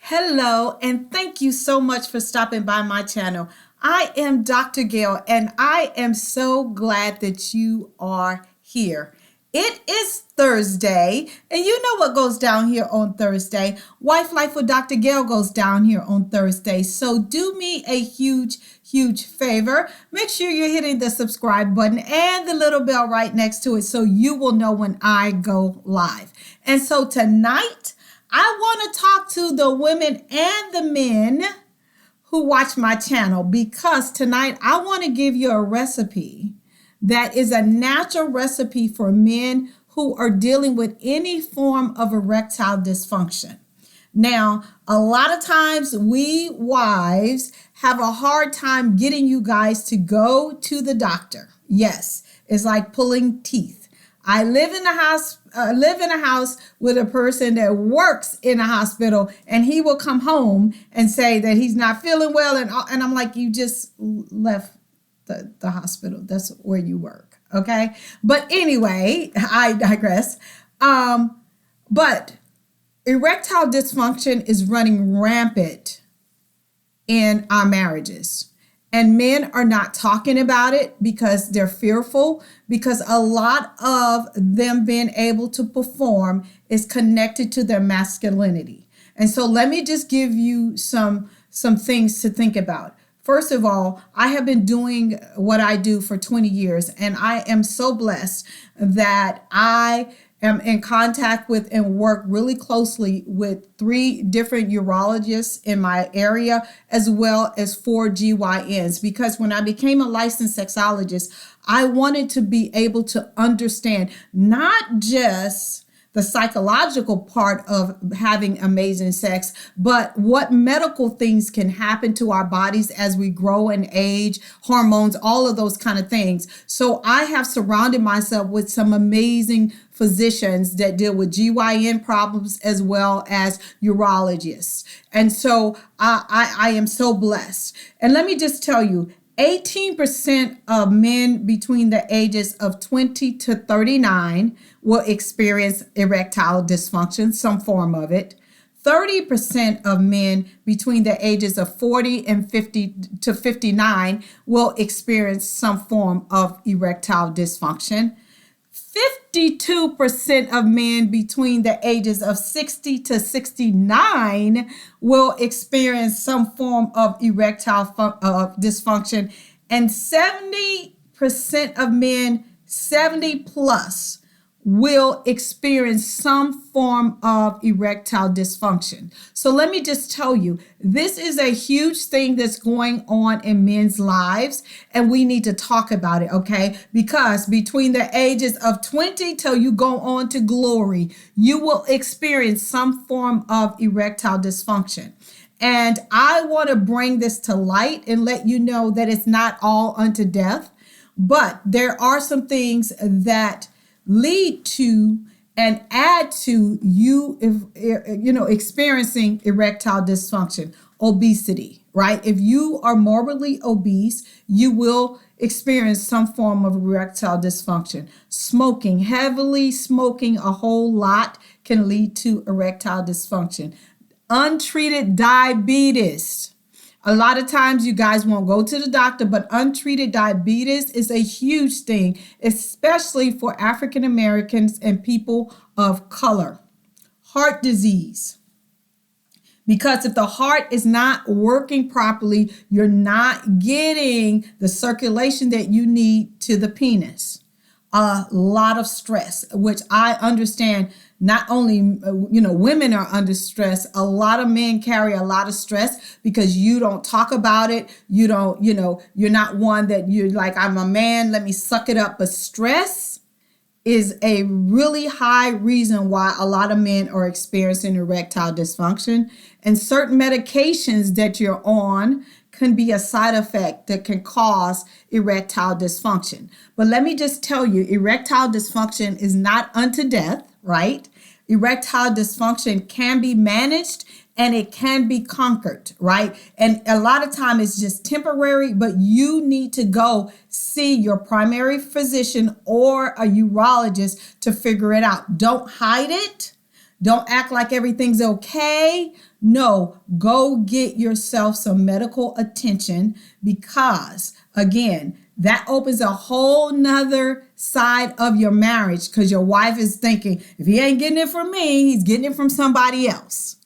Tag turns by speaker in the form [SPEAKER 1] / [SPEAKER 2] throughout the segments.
[SPEAKER 1] Hello, and thank you so much for stopping by my channel. I am Dr. Gail, and I am so glad that you are here. It is Thursday, and you know what goes down here on Thursday. Wife Life with Dr. Gail goes down here on Thursday. So do me a huge favor. Make sure you're hitting the subscribe button and the little bell right next to it so you will know when I go live. And so tonight, I want to talk to the women and the men who watch my channel because tonight I want to give you a recipe that is a natural recipe for men who are dealing with any form of erectile dysfunction. Now, a lot of times we wives have a hard time getting you guys to go to the doctor. Yes, it's like pulling teeth. I live in a house with a person that works in a hospital, and he will come home and say that he's not feeling well, and I'm like, you just left the hospital. That's where you work, okay? But anyway, I digress. But erectile dysfunction is running rampant in our marriages. And men are not talking about it because they're fearful, because a lot of them being able to perform is connected to their masculinity. And so let me just give you some things to think about. First of all, I have been doing what I do for 20 years, and I am so blessed that I am in contact with and work really closely with 3 different urologists in my area, as well as 4 GYNs, because when I became a licensed sexologist, I wanted to be able to understand not just the psychological part of having amazing sex, but what medical things can happen to our bodies as we grow and age, hormones, all of those kind of things. So I have surrounded myself with some amazing physicians that deal with GYN problems as well as urologists. And so I am so blessed. And let me just tell you, 18% of men between the ages of 20 to 39 will experience erectile dysfunction, some form of it. 30% of men between the ages of 40 and 50 to 59 will experience some form of erectile dysfunction. 52% of men between the ages of 60 to 69 will experience some form of erectile dysfunction, and 70% of men 70 plus will experience some form of erectile dysfunction. So let me just tell you, this is a huge thing that's going on in men's lives, and we need to talk about it, okay? Because between the ages of 20 till you go on to glory, you will experience some form of erectile dysfunction. And I want to bring this to light and let you know that it's not all unto death, but there are some things that lead to and add to you experiencing erectile dysfunction. Obesity, right? If you are morbidly obese, you will experience some form of erectile dysfunction. Smoking, heavily smoking a whole lot can lead to erectile dysfunction. Untreated diabetes. A lot of times you guys won't go to the doctor, but untreated diabetes is a huge thing, especially for African Americans and people of color. Heart disease. Because if the heart is not working properly, you're not getting the circulation that you need to the penis. A lot of stress, which I understand. Not only, women are under stress. A lot of men carry a lot of stress because you don't talk about it. You don't, you're not one that you're like, I'm a man, let me suck it up. But stress is a really high reason why a lot of men are experiencing erectile dysfunction. And certain medications that you're on can be a side effect that can cause erectile dysfunction. But let me just tell you, erectile dysfunction is not unto death, right? Erectile dysfunction can be managed and it can be conquered, right? And a lot of time it's just temporary, but you need to go see your primary physician or a urologist to figure it out. Don't hide it. Don't act like everything's okay. No, go get yourself some medical attention because, again, that opens a whole nother side of your marriage because your wife is thinking, if he ain't getting it from me, he's getting it from somebody else.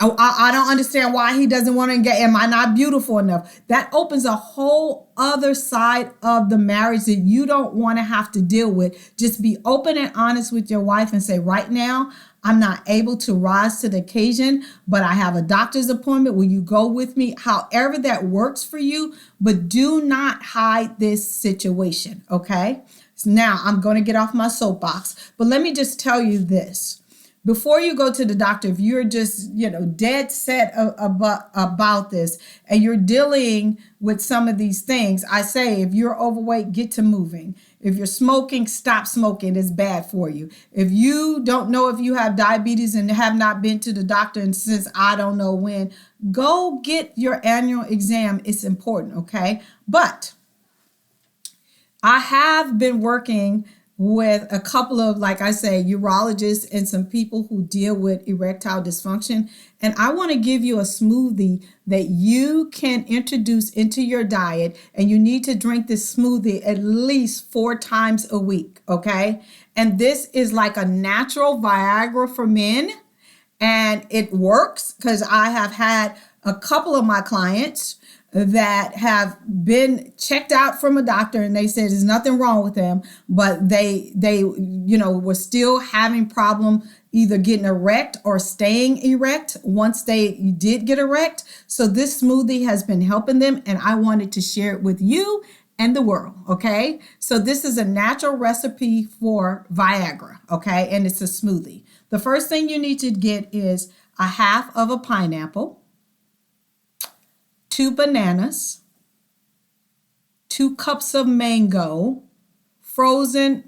[SPEAKER 1] I don't understand why he doesn't want to engage. Am I not beautiful enough? That opens a whole other side of the marriage that you don't want to have to deal with. Just be open and honest with your wife and say, right now, I'm not able to rise to the occasion, but I have a doctor's appointment. Will you go with me? However that works for you, but do not hide this situation, okay? So now I'm going to get off my soapbox, but let me just tell you this. Before you go to the doctor, if you're just, dead set about this and you're dealing with some of these things, I say if you're overweight, get to moving. If you're smoking, stop smoking. It's bad for you. If you don't know if you have diabetes and have not been to the doctor and since I don't know when, go get your annual exam. It's important, okay? But I have been working with a couple of, like I say, urologists and some people who deal with erectile dysfunction. And I want to give you a smoothie that you can introduce into your diet. And you need to drink this smoothie at least 4 times a week, okay? And this is like a natural Viagra for men. And it works because I have had a couple of my clients that have been checked out from a doctor and they said there's nothing wrong with them, but they were still having problem either getting erect or staying erect once they did get erect. So this smoothie has been helping them and I wanted to share it with you and the world, okay? So this is a natural recipe for Viagra, okay? And it's a smoothie. The first thing you need to get is a half of a pineapple, 2 bananas, 2 cups of mango. Frozen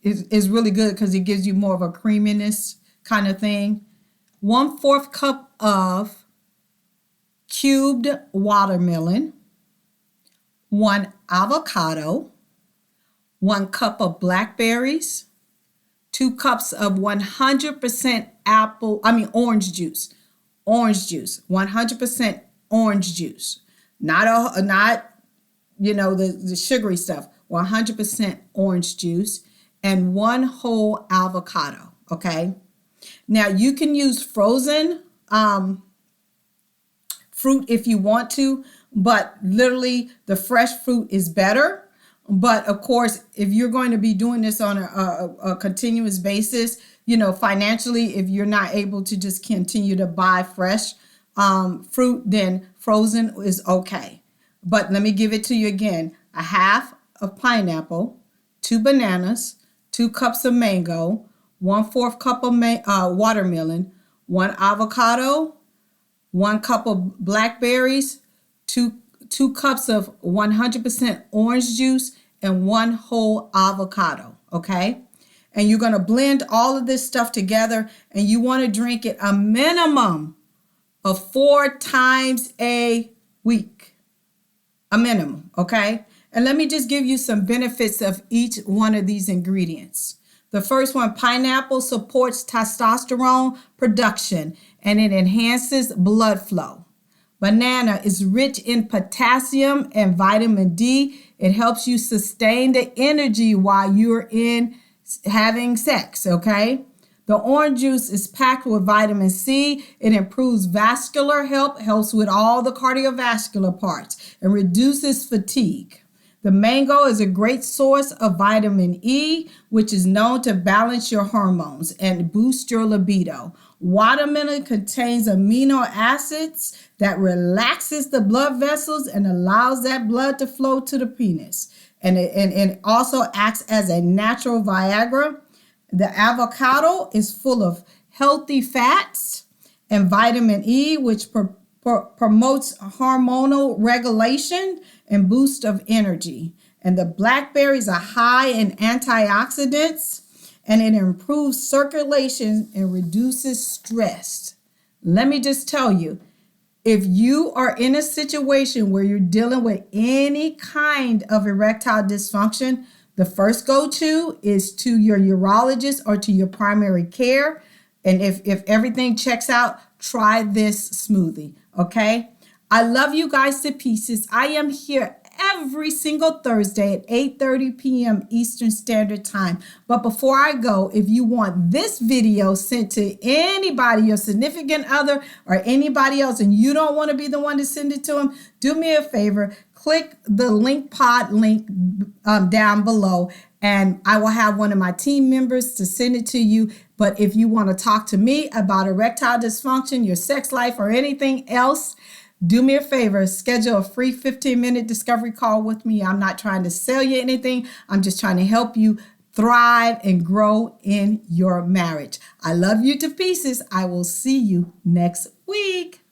[SPEAKER 1] is really good because it gives you more of a creaminess kind of thing. 1/4 cup of cubed watermelon, 1 avocado, 1 cup of blackberries, 2 cups of 100% orange juice. Orange juice, 100% orange juice, not the sugary stuff. 100% orange juice and 1 whole avocado. Okay. Now you can use frozen fruit if you want to, but literally the fresh fruit is better. But of course, if you're going to be doing this on a continuous basis, financially, if you're not able to just continue to buy fresh fruit, then frozen is okay. But let me give it to you again. A half of pineapple, 2 bananas, 2 cups of mango, 1/4 cup of watermelon, 1 avocado, 1 cup of blackberries, 2 cups of 100% orange juice, and 1 whole avocado, okay? And you're going to blend all of this stuff together, and you want to drink it a minimum of 4 times a week, a minimum, okay? And let me just give you some benefits of each one of these ingredients. The first one, pineapple supports testosterone production and it enhances blood flow. Banana is rich in potassium and vitamin D. It helps you sustain the energy while you're having sex, okay? The orange juice is packed with vitamin C. It improves vascular health, helps with all the cardiovascular parts, and reduces fatigue. The mango is a great source of vitamin E, which is known to balance your hormones and boost your libido. Watermelon contains amino acids that relaxes the blood vessels and allows that blood to flow to the penis. And it also acts as a natural Viagra. The avocado is full of healthy fats and vitamin E, which promotes hormonal regulation and boost of energy. And the blackberries are high in antioxidants, and it improves circulation and reduces stress. Let me just tell you, if you are in a situation where you're dealing with any kind of erectile dysfunction, the first go-to is to your urologist or to your primary care. And if everything checks out, try this smoothie, okay? I love you guys to pieces. I am here every single Thursday at 8:30 p.m. Eastern Standard Time. But before I go, if you want this video sent to anybody, your significant other or anybody else, and you don't want to be the one to send it to them, do me a favor, click the pod link down below, and I will have one of my team members to send it to you. But if you want to talk to me about erectile dysfunction, your sex life, or anything else, do me a favor, schedule a free 15-minute discovery call with me. I'm not trying to sell you anything. I'm just trying to help you thrive and grow in your marriage. I love you to pieces. I will see you next week.